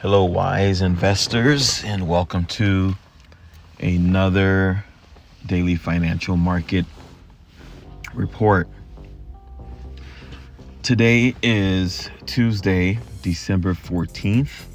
Hello, wise investors, and welcome to another daily financial market report. Today is Tuesday, December 14th,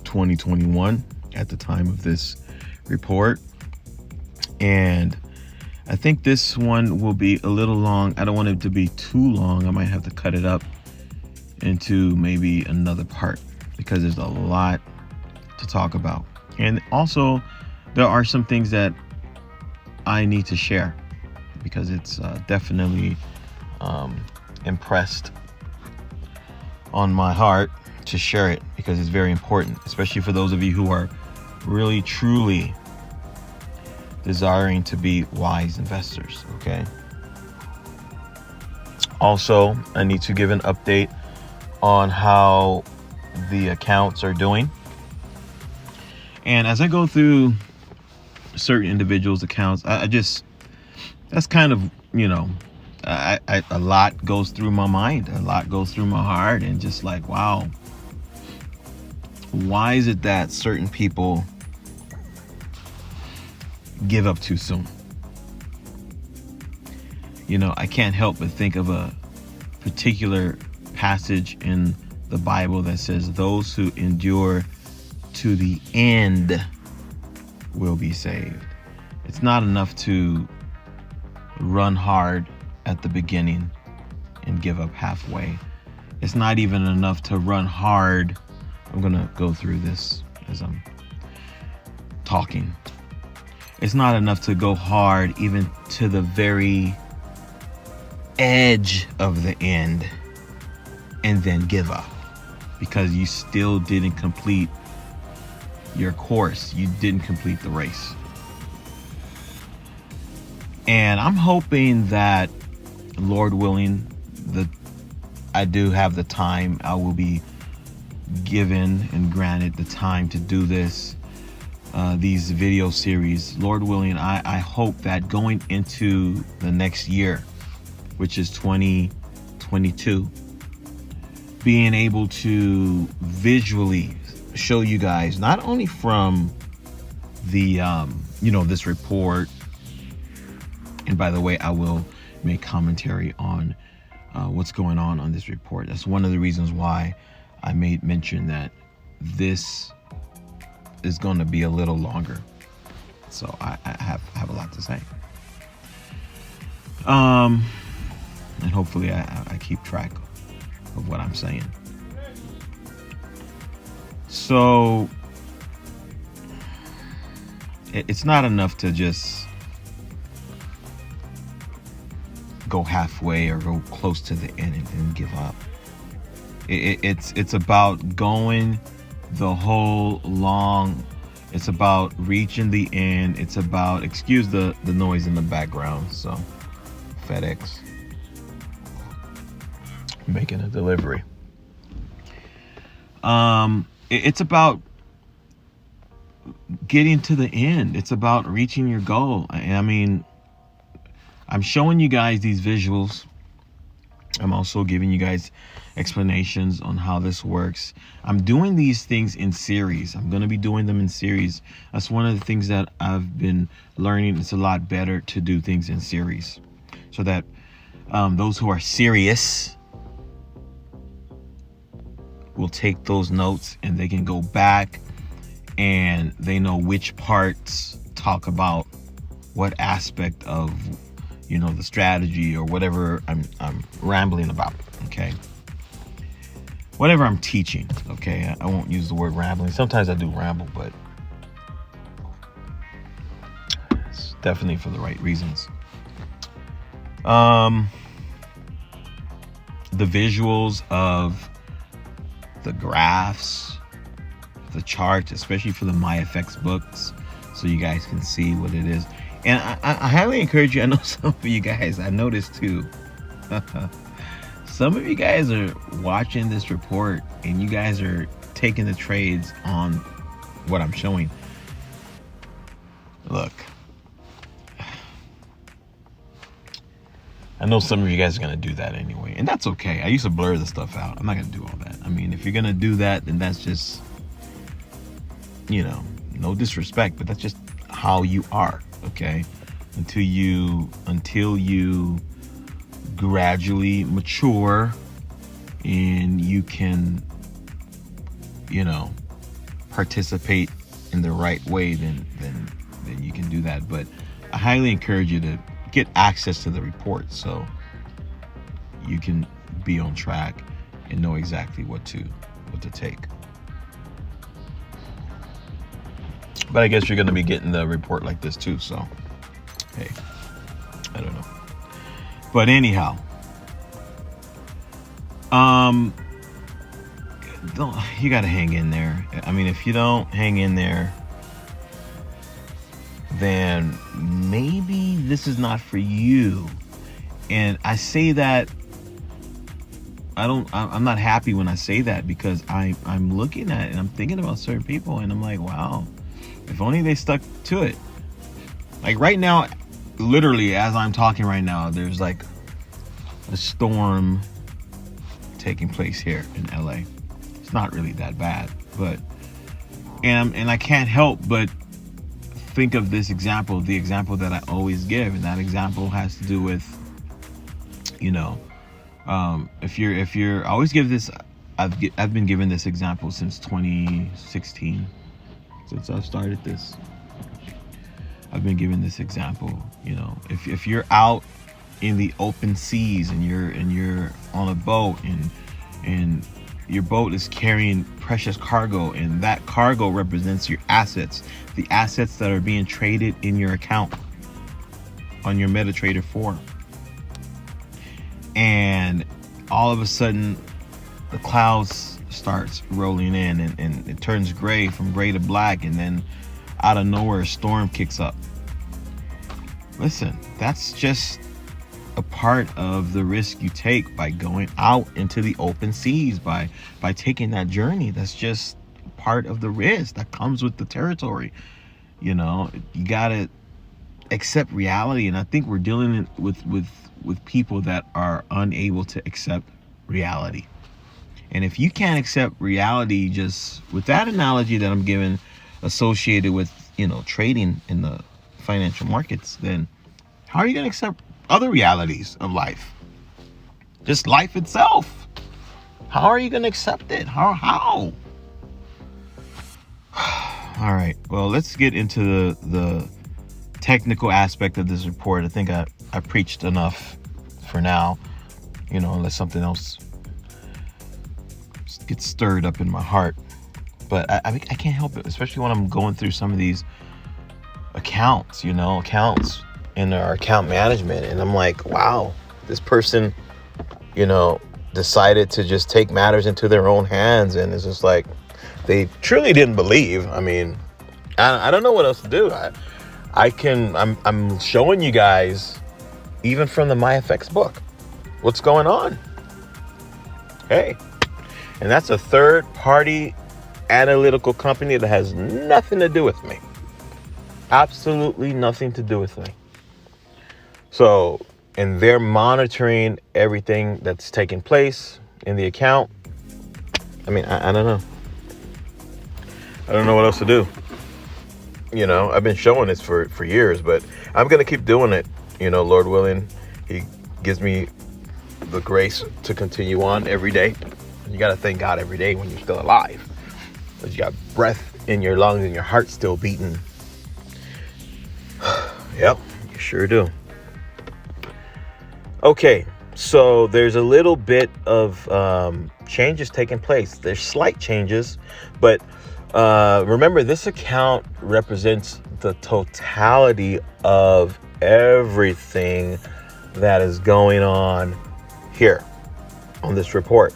2021, at the time of this report. And I think this one will be a little long. I don't want it to be too long. I might have to cut it up into maybe another part, because there's a lot to talk about. And also, there are some things that I need to share, because it's definitely impressed on my heart to share it, because it's very important, especially for those of you who are really, truly desiring to be wise investors, okay? Also, I need to give an update on how the accounts are doing. And as I go through certain individuals' accounts, that's kind of, a lot goes through my mind, a lot goes through my heart, and just like, wow, why is it that certain people give up too soon? I can't help but think of a particular passage in the Bible that says those who endure to the end will be saved. It's not enough to run hard at the beginning and give up halfway. It's not even enough to run hard. I'm going to go through this as I'm talking. It's not enough to go hard even to the very edge of the end and then give up, because you still didn't complete your course. You didn't complete the race. And I'm hoping that, Lord willing, that I do have the time. I will be given and granted the time to do this, these video series. Lord willing, I hope that going into the next year, which is 2022, being able to visually show you guys, not only from the this report, and by the way, I will make commentary on what's going on this report. That's one of the reasons why I made mention that this is going to be a little longer, so I have a lot to say, and hopefully I keep track of what I'm saying. So it's not enough to just go halfway or go close to the end and give up. It's about going the whole long. It's about reaching the end. It's about, excuse the noise in the background. So FedEx making a delivery. It's about getting to the end. It's about reaching your goal. I mean, I'm showing you guys these visuals. I'm also giving you guys explanations on how this works. I'm doing these things in series. I'm going to be doing them in series. That's one of the things that I've been learning. It's a lot better to do things in series, so that those who are serious will take those notes and they can go back and they know which parts talk about what aspect of the strategy or whatever I'm rambling about, okay? Whatever I'm teaching, okay? I won't use the word rambling. Sometimes I do ramble, but it's definitely for the right reasons. The visuals of the graphs, the charts, especially for the MyFX books, so you guys can see what it is. And I highly encourage you. I know some of you guys, I noticed too, some of you guys are watching this report and you guys are taking the trades on what I'm showing. Look, I know some of you guys are going to do that anyway, and that's okay. I used to blur the stuff out. I'm not going to do all that. I mean, if you're going to do that, then that's just no disrespect, but that's just how you are. Okay. Until you gradually mature and you can, participate in the right way, then you can do that. But I highly encourage you to get access to the report so you can be on track and know exactly what to take. But I guess you're going to be getting the report like this too, so hey, I don't know. But anyhow, you got to hang in there. I mean, if you don't hang in there, then maybe this is not for you. And I say that, I'm not happy when I say that, because I'm looking at it and I'm thinking about certain people and I'm like, wow, if only they stuck to it. Like right now, literally as I'm talking right now, there's like a storm taking place here in LA. It's not really that bad, but and I can't help but think of this example, the example that I always give, and that example has to do with, if you're I always give this. I've been given this example since 2016, since I've started this. I've been given this example. If you're out in the open seas and you're on a boat and your boat is carrying precious cargo, and that cargo represents your assets, the assets that are being traded in your account on your MetaTrader 4. And all of a sudden the clouds starts rolling in and it turns gray, from gray to black, and then out of nowhere a storm kicks up. Listen, that's just a part of the risk you take by going out into the open seas, by taking that journey. That's just part of the risk that comes with the territory. You gotta accept reality, and I think we're dealing with people that are unable to accept reality. And if you can't accept reality, just with that analogy that I'm giving, associated with trading in the financial markets, then how are you going to accept other realities of life? Just life itself. How are you going to accept it? How? All right. Well, let's get into the technical aspect of this report. I think I preached enough for now, unless something else gets stirred up in my heart. But I can't help it, especially when I'm going through some of these accounts in our account management. And I'm like, wow, this person, decided to just take matters into their own hands. And it's just like, they truly didn't believe. I mean, I don't know what else to do. I'm showing you guys, even from the MyFX book, what's going on. Hey, and that's a third party analytical company that has nothing to do with me. Absolutely nothing to do with me. So, and they're monitoring everything that's taking place in the account. I mean, I don't know. I don't know what else to do. I've been showing this for years, but I'm going to keep doing it. Lord willing, he gives me the grace to continue on every day. You got to thank God every day when you're still alive, because you got breath in your lungs and your heart's still beating. Yep, you sure do. Okay, so there's a little bit of changes taking place. There's slight changes, but remember, this account represents the totality of everything that is going on here on this report,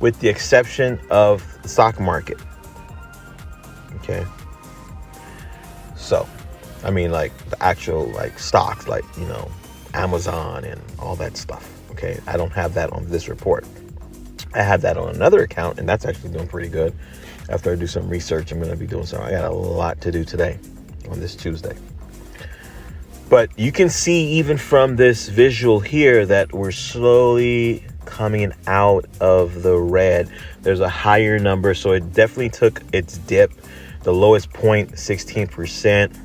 with the exception of the stock market. Okay. So, I mean, like the actual stocks, Amazon and all that stuff. Okay. I don't have that on this report. I have that on another account, and that's actually doing pretty good. After I do some research, I'm going to be doing some. I got a lot to do today on this Tuesday. But you can see even from this visual here that we're slowly coming out of the red. There's a higher number, so it definitely took its dip The lowest point, 16%,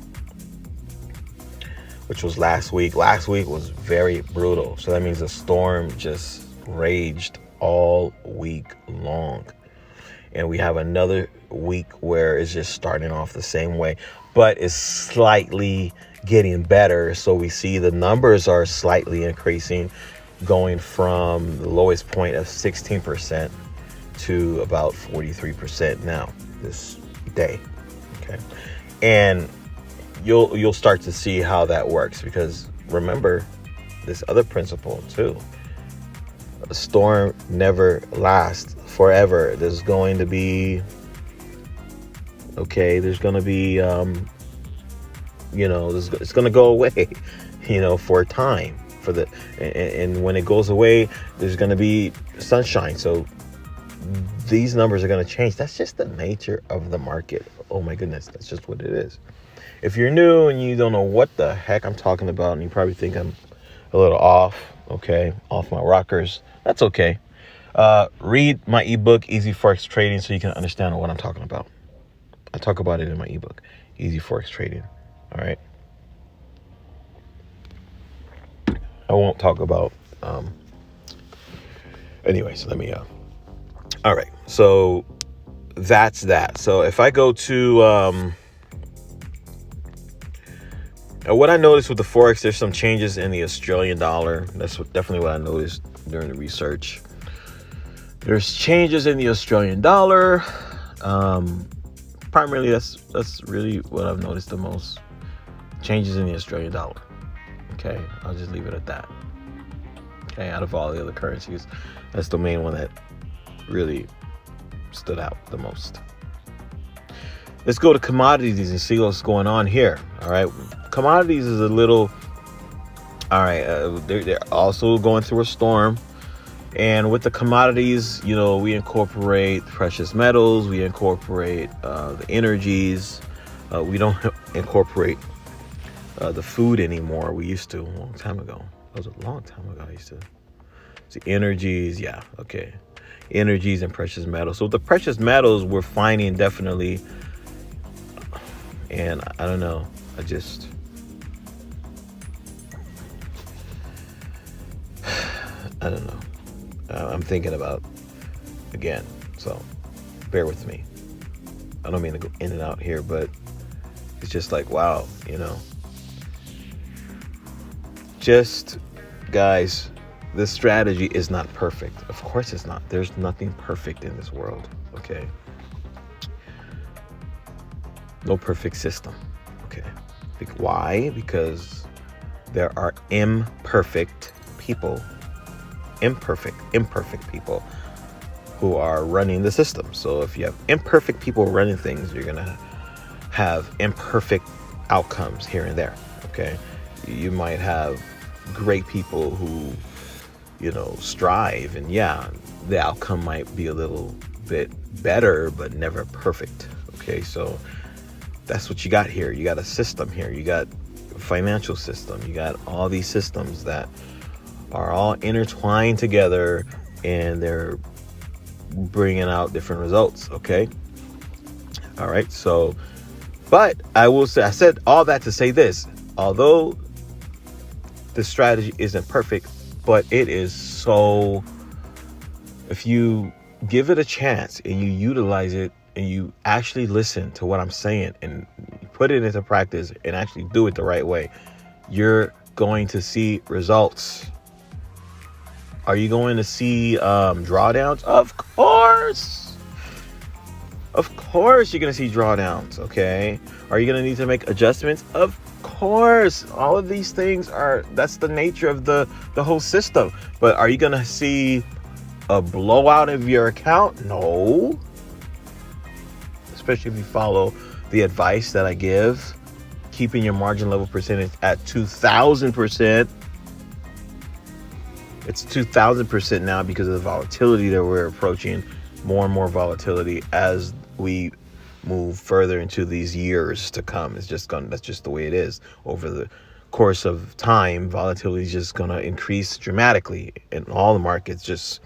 which was last week. Last week was very brutal. So that means the storm just raged all week long. And we have another week where it's just starting off the same way, but it's slightly getting better. So we see the numbers are slightly increasing, going from the lowest point of 16% to about 43% now this day. Okay. And you'll start to see how that works, because remember this other principle too. A storm never lasts forever. There's going to be it's going to go away, for a time, and when it goes away, there's going to be sunshine. So these numbers are going to change. That's just the nature of the market. Oh my goodness, that's just what it is. If you're new and you don't know what the heck I'm talking about, and you probably think I'm a little off my rockers, that's okay. Read my ebook, Easy Forex Trading, so you can understand what I'm talking about. I talk about it in my ebook, Easy Forex Trading. All right. I won't talk about, anyways, let me, all right. So that's that. So if I go to, what I noticed with the Forex, there's some changes in the Australian dollar. That's definitely what I noticed during the research. There's changes in the Australian dollar. Primarily, that's really what I've noticed the most. Changes in the Australian dollar. Okay, I'll just leave it at that. Okay, out of all the other currencies, that's the main one that really stood out the most. Let's go to commodities and see what's going on here. All right. Commodities is a little, all right. They're also going through a storm. And with the commodities, we incorporate precious metals. We incorporate the energies. We don't incorporate the food anymore. We used to a long time ago. That was a long time ago. I used to. The energies. Yeah. Okay. Energies and precious metals. So the precious metals we're finding definitely. And I don't know. I don't know. I'm thinking about again. So bear with me. I don't mean to go in and out here, but it's just like, wow, just guys, this strategy is not perfect. Of course it's not. There's nothing perfect in this world. Okay. No perfect system. Okay. Why? Because there are imperfect people people who are running the system. So if you have imperfect people running things, you're going to have imperfect outcomes here and there. Okay. You might have great people who, strive, and the outcome might be a little bit better, but never perfect. Okay. So that's what you got here. You got a system here. You got a financial system. You got all these systems that are all intertwined together, and they're bringing out different results. Okay. All right. So, but I will say, I said all that to say this, although the strategy isn't perfect, but it is so, if you give it a chance and you utilize it and you actually listen to what I'm saying and put it into practice and actually do it the right way, you're going to see results. Are you going to see drawdowns? Of course. Of course you're going to see drawdowns, okay? Are you going to need to make adjustments? Of course. All of these things that's the nature of the whole system. But are you going to see a blowout of your account? No. Especially if you follow the advice that I give, keeping your margin level percentage at 2,000%. It's 2,000% now because of the volatility that we're approaching. More and more volatility as we move further into these years to come. That's just the way it is. Over the course of time, volatility is just going to increase dramatically in all the markets. Just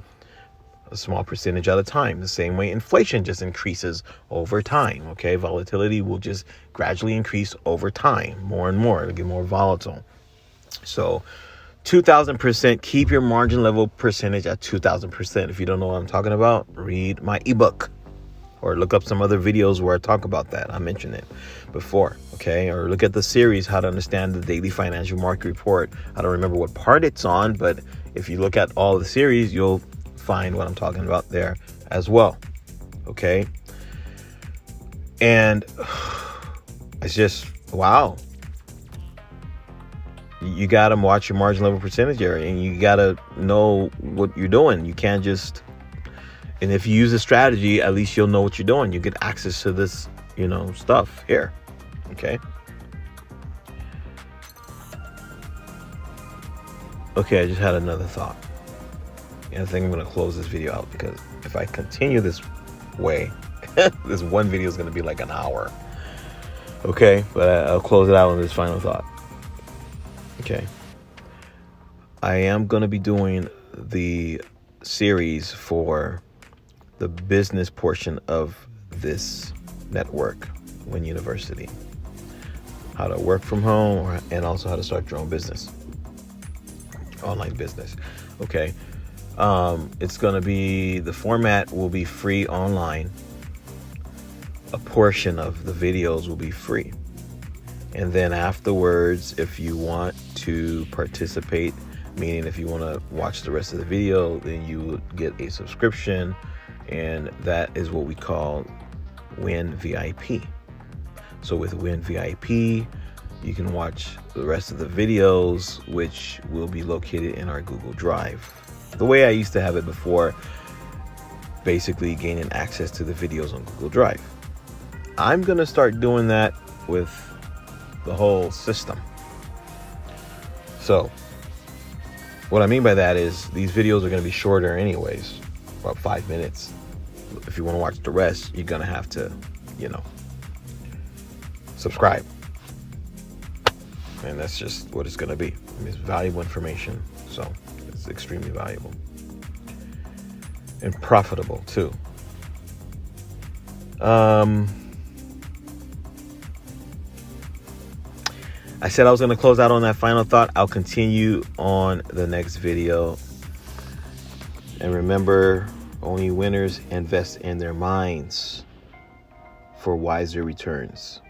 a small percentage at a time. The same way inflation just increases over time. Okay, volatility will just gradually increase over time, more and more. It'll get more volatile. So 2,000%, keep your margin level percentage at 2,000%. If you don't know what I'm talking about, read my ebook or look up some other videos where I talk about that. I mentioned it before, okay? Or look at the series, How to Understand the Daily Financial Market Report. I don't remember what part it's on, but if you look at all the series, you'll find what I'm talking about there as well, okay? And it's just, wow. You got to watch your margin level percentage area, and you got to know what you're doing. You can't just, and if you use a strategy, at least you'll know what you're doing. You get access to this, stuff here. Okay. Okay, I just had another thought. And I think I'm going to close this video out, because if I continue this way, this one video is going to be like an hour. Okay, but I'll close it out with this final thought. Okay. I am going to be doing the series for the business portion of this network, Win University. How to work from home, and also how to start your own business. Online business. Okay. It's going to be, the format will be free online. A portion of the videos will be free. And then afterwards, if you want to participate, meaning if you want to watch the rest of the video, then you would get a subscription, and that is what we call Win VIP. So with Win VIP, you can watch the rest of the videos, which will be located in our Google Drive. The way I used to have it before, basically gaining access to the videos on Google Drive. I'm going to start doing that with the whole system. So what I mean by that is these videos are going to be shorter anyways, about 5 minutes. If you want to watch the rest, you're going to have to, subscribe. And that's just what it's going to be. It's valuable information. So it's extremely valuable and profitable too. I said I was going to close out on that final thought. I'll continue on the next video. And remember, only winners invest in their minds for wiser returns.